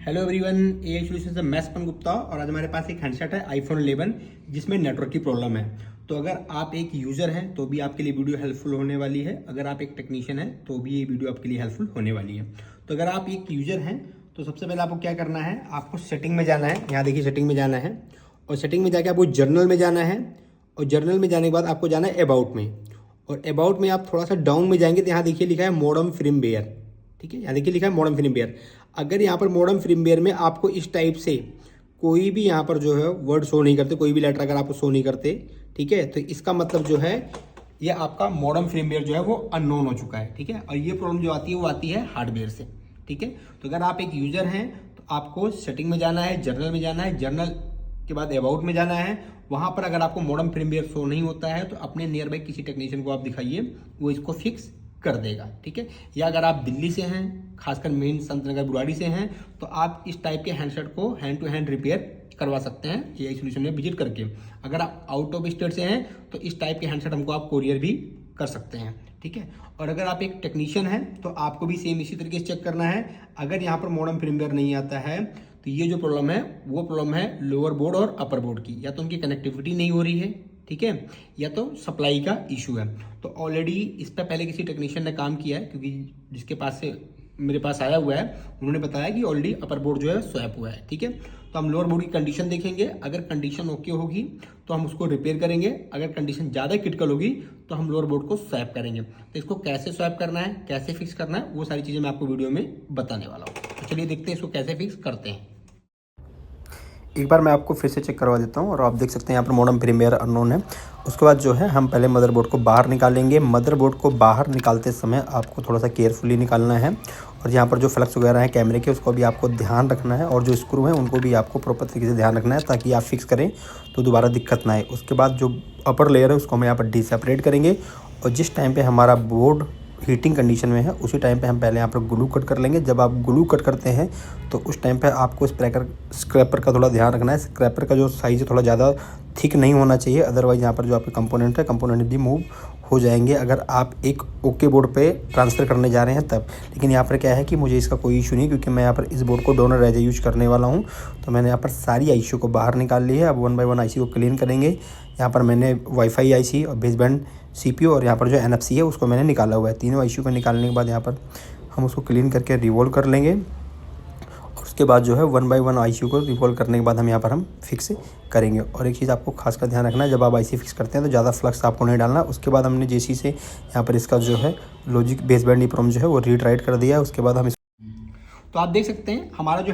Hello everyone, AI solution से मैं spun Gupta और आज हमारे पास एक हैंडसेट है आईफोन 11 जिसमें नेटवर्क की प्रॉब्लम है। तो अगर आप एक यूज़र हैं तो भी आपके लिए वीडियो हेल्पफुल होने वाली है, अगर आप एक टेक्नीशियन हैं तो भी ये वीडियो आपके लिए हेल्पफुल होने वाली है। तो अगर आप एक यूज़र हैं तो सबसे पहले आपको क्या करना है, आपको सेटिंग में जाना है। यहाँ देखिए सेटिंग में जाना है और सेटिंग में जाके आपको जर्नल में जाना है और जर्नल में जाने के बाद आपको जाना है अबाउट में। और अबाउट में आप थोड़ा सा डाउन में जाएंगे तो यहाँ देखिए लिखा है मॉडर्न फ्रीमवेयर। ठीक है, यहाँ देखिए लिखा है मॉडर्न फ्रीमवेयर। अगर यहाँ पर मॉडर्न फ्रीमवेयर में आपको इस टाइप से कोई भी यहाँ पर जो है वर्ड शो नहीं करते, कोई भी लेटर अगर आपको शो नहीं करते, ठीक है, तो इसका मतलब जो है ये आपका मॉडर्न फ्रीमवेयर जो है वो अननोन हो चुका है। ठीक है, और ये प्रॉब्लम जो आती है वो आती है हार्डवेयर से। ठीक है, तो अगर आप एक यूजर हैं तो आपको सेटिंग में जाना है, जर्नल में जाना है, जर्नल के बाद अबाउट में जाना है। वहां पर अगर आपको मॉडर्न फ्रीमवेयर शो नहीं होता है तो अपने नियर बाई किसी टेक्नीशियन को आप दिखाइए, वो इसको फिक्स कर देगा। ठीक है, या अगर आप दिल्ली से हैं, खासकर मेन संत नगर बुराड़ी से हैं, तो आप इस टाइप के हैंडसेट को हैंड टू हैंड रिपेयर करवा सकते हैं एआई सॉल्यूशन में विजिट करके। अगर आप आउट ऑफ स्टेट से हैं तो इस टाइप के हैंडसेट हमको आप कोरियर भी कर सकते हैं। ठीक है, और अगर आप एक टेक्नीशियन हैं तो आपको भी सेम इसी तरीके से चेक करना है। अगर यहाँ पर मॉडर्न फ्रीमवेयर नहीं आता है तो ये जो प्रॉब्लम है वो प्रॉब्लम है लोअर बोर्ड और अपर बोर्ड की, या तो उनकी कनेक्टिविटी नहीं हो रही है, ठीक है, या तो सप्लाई का इशू है। तो ऑलरेडी इस पर पहले किसी टेक्नीशियन ने काम किया है, क्योंकि जिसके पास से मेरे पास आया हुआ है उन्होंने बताया कि ऑलरेडी अपर बोर्ड जो है स्वैप हुआ है। ठीक है, तो हम लोअर बोर्ड की कंडीशन देखेंगे, अगर कंडीशन ओके होगी तो हम उसको रिपेयर करेंगे, अगर कंडीशन ज़्यादा क्रिटिकल होगी तो हम लोअर बोर्ड को स्वैप करेंगे। तो इसको कैसे स्वैप करना है, कैसे फिक्स करना है, वो सारी चीज़ें मैं आपको वीडियो में बताने वाला हूँ। तो चलिए देखते हैं इसको कैसे फिक्स करते हैं। एक बार मैं आपको फिर से चेक करवा देता हूँ और आप देख सकते हैं यहाँ पर मॉडर्न फ्रीमवेयर अननोन है। उसके बाद जो है हम पहले मदरबोर्ड को बाहर निकालेंगे। मदरबोर्ड को बाहर निकालते समय आपको थोड़ा सा केयरफुली निकालना है और यहाँ पर जो फ्लक्स वगैरह है कैमरे के उसको भी आपको ध्यान रखना है और जो स्क्रू हैं उनको भी आपको प्रॉपर तरीके से ध्यान रखना है ताकि आप फिक्स करें तो दोबारा दिक्कत ना आए। उसके बाद जो अपर लेयर है उसको हम यहाँ पर डिसेपरेट करेंगे और जिस टाइम पर हमारा बोर्ड हीटिंग कंडीशन में है उसी टाइम पे हम पहले यहाँ पर ग्लू कट कर लेंगे। जब आप ग्लू कट करते हैं तो उस टाइम पे आपको स्क्रैपर का थोड़ा ध्यान रखना है। स्क्रैपर का जो साइज़ है थोड़ा ज़्यादा थिक नहीं होना चाहिए, अदरवाइज़ यहाँ पर जो आपके कंपोनेंट है कंपोनेंट भी मूव हो जाएंगे अगर आप एक ओके बोर्ड पे ट्रांसफ़र करने जा रहे हैं तब। लेकिन यहाँ पर क्या है कि मुझे इसका कोई इशू नहीं, क्योंकि मैं यहाँ पर इस बोर्ड को डोनर एज यूज करने वाला हूँ। तो मैंने यहाँ पर सारी आईसी को बाहर निकाल ली है। अब 1 बाय 1 आईसी को क्लीन करेंगे। यहाँ पर मैंने वाईफाई आईसी और बेसबैंड सीपीयू और यहाँ पर जो एनएफसी है उसको मैंने निकाला हुआ है। तीनों आईसी को निकालने के बाद यहाँ पर हम उसको क्लीन करके रिवॉल्व कर लेंगे और उसके बाद जो है 1 बाय 1 आईसी को रिवॉल्व करने के बाद हम यहाँ पर हम फिक्स करेंगे। और एक चीज़ आपको खास कर ध्यान रखना है, जब आप आईसी फिक्स करते हैं तो ज़्यादा फ्लक्स आपको नहीं डालना। उसके बाद हमने जेसी से यहाँ पर इसका जो है लॉजिक बेसबैंड ईप्रोम जो है वो रीड राइट कर दिया है। उसके बाद हम तो आप देख सकते हैं हमारा जो